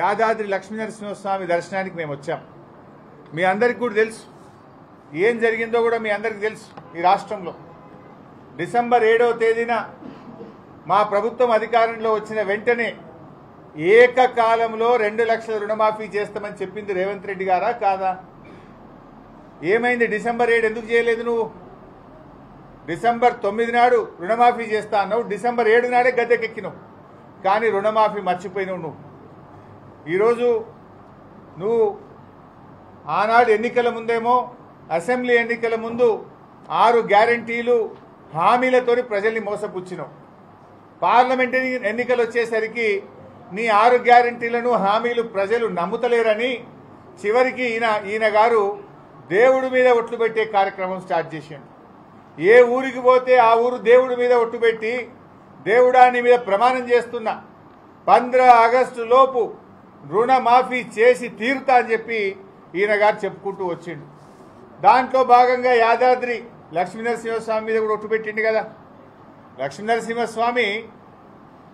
యాదాద్రి లక్ష్మీనరసింహస్వామి దర్శనానికి మేము వచ్చాం. మీ అందరికీ కూడా తెలుసు ఏం జరిగిందో కూడా మీ అందరికీ తెలుసు. ఈ రాష్ట్రంలో డిసెంబర్ 7వ తేదీన మా ప్రభుత్వం అధికారంలో వచ్చిన వెంటనే ఏకకాలంలో 2 లక్షల రుణమాఫీ చేస్తామని చెప్పింది రేవంత్ రెడ్డి గారా కాదా? ఏమైంది? డిసెంబర్ 7 ఎందుకు చేయలేదు నువ్వు? డిసెంబర్ 9 నాడు రుణమాఫీ చేస్తా అన్నావు, డిసెంబర్ 7 నాడే గద్దెకెక్కినావు, కానీ రుణమాఫీ మర్చిపోయినావు నువ్వు. ఈరోజు నువ్వు ఆనాడు ఎన్నికల ముందేమో అసెంబ్లీ ఎన్నికల ముందు 6 గ్యారంటీలు హామీలతోని ప్రజల్ని మోసపుచ్చినావు. పార్లమెంట్ ఎన్నికలు వచ్చేసరికి నీ 6 గ్యారంటీలను హామీలు ప్రజలు నమ్ముతలేరని చివరికి ఈయన గారు దేవుడి మీద ఒట్లు పెట్టే కార్యక్రమం స్టార్ట్ చేశాడు. ఏ ఊరికి పోతే ఆ ఊరు దేవుడి మీద ఒట్టు పెట్టి, దేవుడా నీ మీద ప్రమాణం చేస్తున్నా 15 ఆగస్టు లోపు రుణమాఫీ చేసి తీరుతా అని చెప్పి ఈయన గారు చెప్పుకుంటూ వచ్చిండు. దాంట్లో భాగంగా యాదాద్రి లక్ష్మీనరసింహస్వామి మీద కూడా ఒట్టు పెట్టిండు కదా. లక్ష్మీనరసింహస్వామి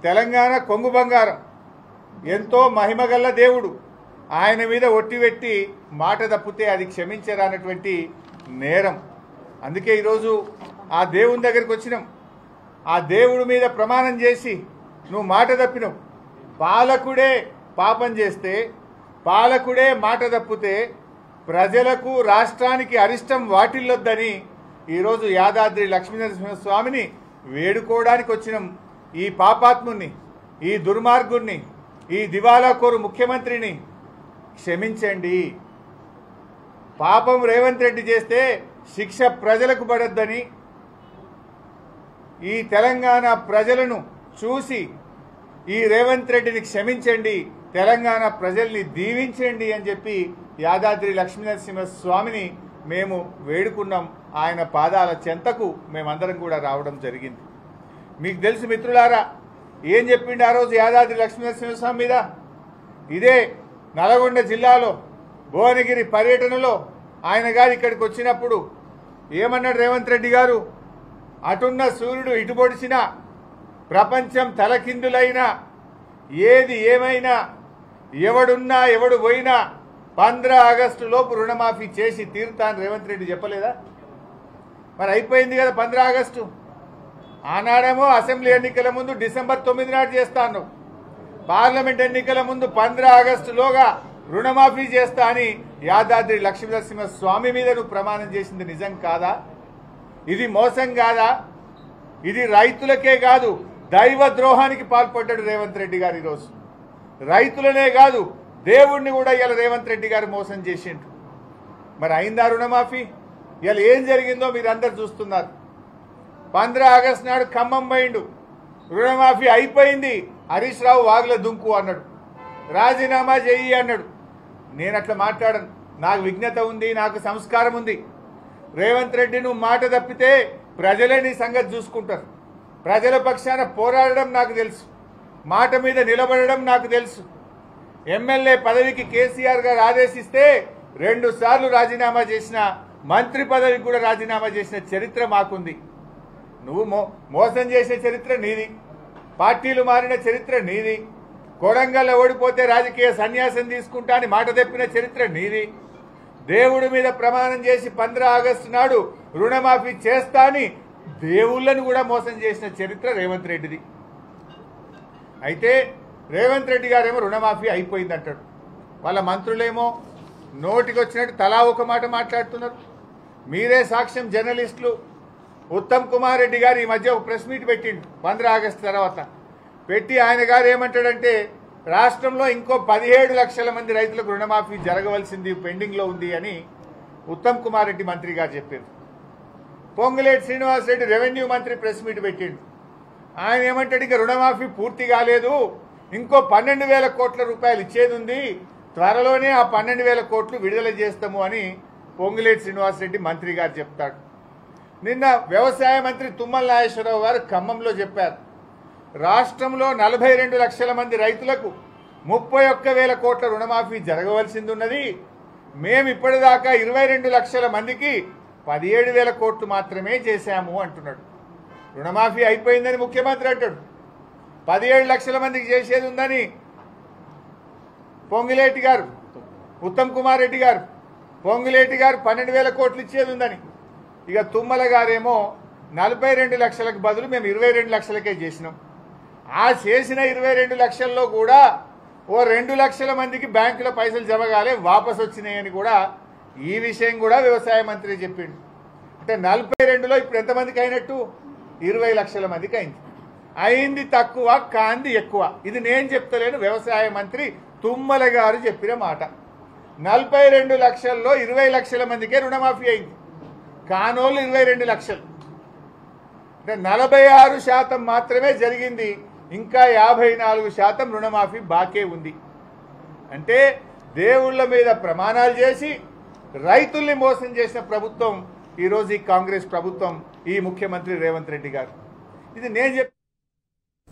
తెలంగాణ కొంగు బంగారం, ఎంతో మహిమగల్ల దేవుడు. ఆయన మీద ఒట్టి పెట్టి మాట తప్పితే అది క్షమించరానటువంటి నేరం. అందుకే ఈరోజు ఆ దేవుని దగ్గరికి వచ్చినాం. ఆ దేవుడి మీద ప్రమాణం చేసి నువ్వు మాట తప్పినావు. పాలకుడే పాపం చేస్తే, పాలకుడే మాట తప్పితే ప్రజలకు రాష్ట్రానికి అరిష్టం వాటిల్లొద్దని ఈరోజు యాదాద్రి లక్ష్మీనరసింహస్వామిని వేడుకోవడానికి వచ్చినాం. ఈ పాపాత్ముని, ఈ దుర్మార్గుణ్ణి, ఈ దివాలాకోరు ముఖ్యమంత్రిని క్షమించండి. పాపం రేవంత్ రెడ్డి చేస్తే శిక్ష ప్రజలకు పడొద్దని, ఈ తెలంగాణ ప్రజలను చూసి ఈ రేవంత్ రెడ్డిని క్షమించండి, తెలంగాణ ప్రజల్ని దీవించండి అని చెప్పి యాదాద్రి లక్ష్మీనరసింహస్వామిని మేము వేడుకున్నాం. ఆయన పాదాల చెంతకు మేమందరం కూడా రావడం జరిగింది. మీకు తెలుసు మిత్రులారా, ఏం చెప్పిండు ఆ రోజు యాదాద్రి లక్ష్మీనరసింహస్వామి మీద? ఇదే నల్గొండ జిల్లాలో భువనగిరి పర్యటనలో ఆయన గారు ఇక్కడికి వచ్చినప్పుడు ఏమన్నాడు రేవంత్ రెడ్డి గారు? అటున్న సూర్యుడు ఇటు పొడిచినా, ప్రపంచం తలకిందులైనా, ఏది ఏమైనా, ఎవడున్నా ఎవడు పోయినా 15 ఆగస్టు లోపు రుణమాఫీ చేసి తీరుతా అని రేవంత్ రెడ్డి చెప్పలేదా? మరి అయిపోయింది కదా 15 ఆగస్టు. ఆనాడేమో అసెంబ్లీ ఎన్నికల ముందు డిసెంబర్ 9 నాడు చేస్తా అన్నావు. పార్లమెంట్ ఎన్నికల ముందు 15 ఆగస్టులోగా రుణమాఫీ చేస్తా అని యాదాద్రి లక్ష్మీనరసింహస్వామి మీద నువ్వు ప్రమాణం చేసింది నిజం కాదా? ఇది మోసం కాదా? ఇది రైతులకే కాదు, దైవ ద్రోహానికి పాల్పడ్డాడు రేవంత్ రెడ్డి గారు. ఈరోజు రైతులనే కాదు, దేవుణ్ణి కూడా ఇలా రేవంత్ రెడ్డి గారు మోసం చేసిండు. మరి అయిందా రుణమాఫీ? ఇలా ఏం జరిగిందో మీరందరూ చూస్తున్నారు. 15 ఆగస్టు నాడు ఖమ్మం పోయిండు, రుణమాఫీ అయిపోయింది, హరీష్ రావు వాగుల దుంకు అన్నాడు, రాజీనామా చెయ్యి అన్నాడు. నేను అట్లా మాట్లాడను, నాకు విజ్ఞత ఉంది, నాకు సంస్కారం ఉంది. రేవంత్ రెడ్డి నువ్వు మాట తప్పితే ప్రజలే నీ సంగతి చూసుకుంటారు. ప్రజల పక్షాన పోరాడడం నాకు తెలుసు, మాట మీద నిలబడడం నాకు తెలుసు. ఎమ్మెల్యే పదవికి కేసీఆర్ గారు ఆదేశిస్తే 2 సార్లు రాజీనామా చేసిన, మంత్రి పదవికి కూడా రాజీనామా చేసిన చరిత్ర మాకుంది. నువ్వు మోసం చేసే చరిత్ర నీది, పార్టీలు మారిన చరిత్ర నీది, కొడంగల్లో ఓడిపోతే రాజకీయ సన్యాసం తీసుకుంటా అని మాట తప్పిన చరిత్ర నీది, దేవుడి మీద ప్రమాణం చేసి 15 ఆగస్టు నాడు రుణమాఫీ చేస్తా అని దేవుళ్ళను కూడా మోసం చేసిన చరిత్ర రేవంత్ రెడ్డిది. అయితే రేవంత్ రెడ్డి గారేమో రుణమాఫీ అయిపోయిందంటాడు, వాళ్ళ మంత్రులేమో నోటికి వచ్చినట్టు తలా ఒక మాట మాట్లాడుతున్నారు. మీరే సాక్ష్యం. జర్నలిస్టులు ఉత్తమ్ కుమార్ రెడ్డి గారు ఈ మధ్య ఒక ప్రెస్ మీట్ పెట్టిండు 15 ఆగస్టు తర్వాత. పెట్టి ఆయన గారు ఏమంటాడంటే, రాష్ట్రంలో ఇంకో 17 లక్షల మంది రైతులకు రుణమాఫీ జరగవలసింది, పెండింగ్లో ఉంది అని ఉత్తమ్ కుమార్ రెడ్డి మంత్రి గారు చెప్పారు. పొంగులేటి శ్రీనివాసరెడ్డి రెవెన్యూ మంత్రి ప్రెస్ మీట్ పెట్టిండు. ఆయన ఏమంటాడు, ఇక రుణమాఫీ పూర్తి కాలేదు, ఇంకో 12,000 కోట్ల రూపాయలు ఇచ్చేది ఉంది, త్వరలోనే ఆ 12,000 కోట్లు విడుదల చేస్తాము అని పొంగులేటి శ్రీనివాసరెడ్డి మంత్రి గారు చెప్తాడు. నిన్న వ్యవసాయ మంత్రి తుమ్మల నాగేశ్వరరావు గారు ఖమ్మంలో చెప్పారు, రాష్ట్రంలో 42 లక్షల మంది రైతులకు 31,000 కోట్ల రుణమాఫీ జరగవలసింది ఉన్నది, మేము ఇప్పటిదాకా 22 లక్షల మందికి 17,000 కోట్లు మాత్రమే చేశాము అంటున్నాడు. రుణమాఫీ అయిపోయిందని ముఖ్యమంత్రి అంటాడు, 17 లక్షల మందికి చేసేది ఉందని పొంగులేటి గారు, ఉత్తమ్ కుమార్ రెడ్డి గారు, పొంగులేటి గారు 12,000 కోట్లు ఇచ్చేది ఉందని, ఇక తుమ్మల గారేమో 42 లక్షలకు బదులు మేము 22 లక్షలకే చేసినాం. ఆ చేసిన 22 లక్షల్లో కూడా ఓ 2 లక్షల మందికి బ్యాంకులో పైసలు జమ కాలే, వాపసు వచ్చినాయని కూడా ఈ విషయం కూడా వ్యవసాయ మంత్రి చెప్పిండు. అంటే 42లో ఇప్పుడు ఎంతమందికి అయినట్టు? 20 లక్షల మందికి అయింది. అయింది తక్కువ, కాంది ఎక్కువ. ఇది నేను చెప్తలేను, వ్యవసాయ మంత్రి తుమ్మల గారు చెప్పిన మాట. 42 లక్షల్లో 20 లక్షల మందికే రుణమాఫీ అయింది, కానోళ్ళు 22 లక్షలు. అంటే 46% మాత్రమే జరిగింది, ఇంకా 54% రుణమాఫీ బాకే ఉంది. అంటే దేవుళ్ళ మీద ప్రమాణాలు చేసి రైతుల్ని మోసం చేసిన ప్రభుత్వం ఈరోజు ఈ కాంగ్రెస్ ప్రభుత్వం, ఈ ముఖ్యమంత్రి రేవంత్ రెడ్డి గారు. ఇది నేను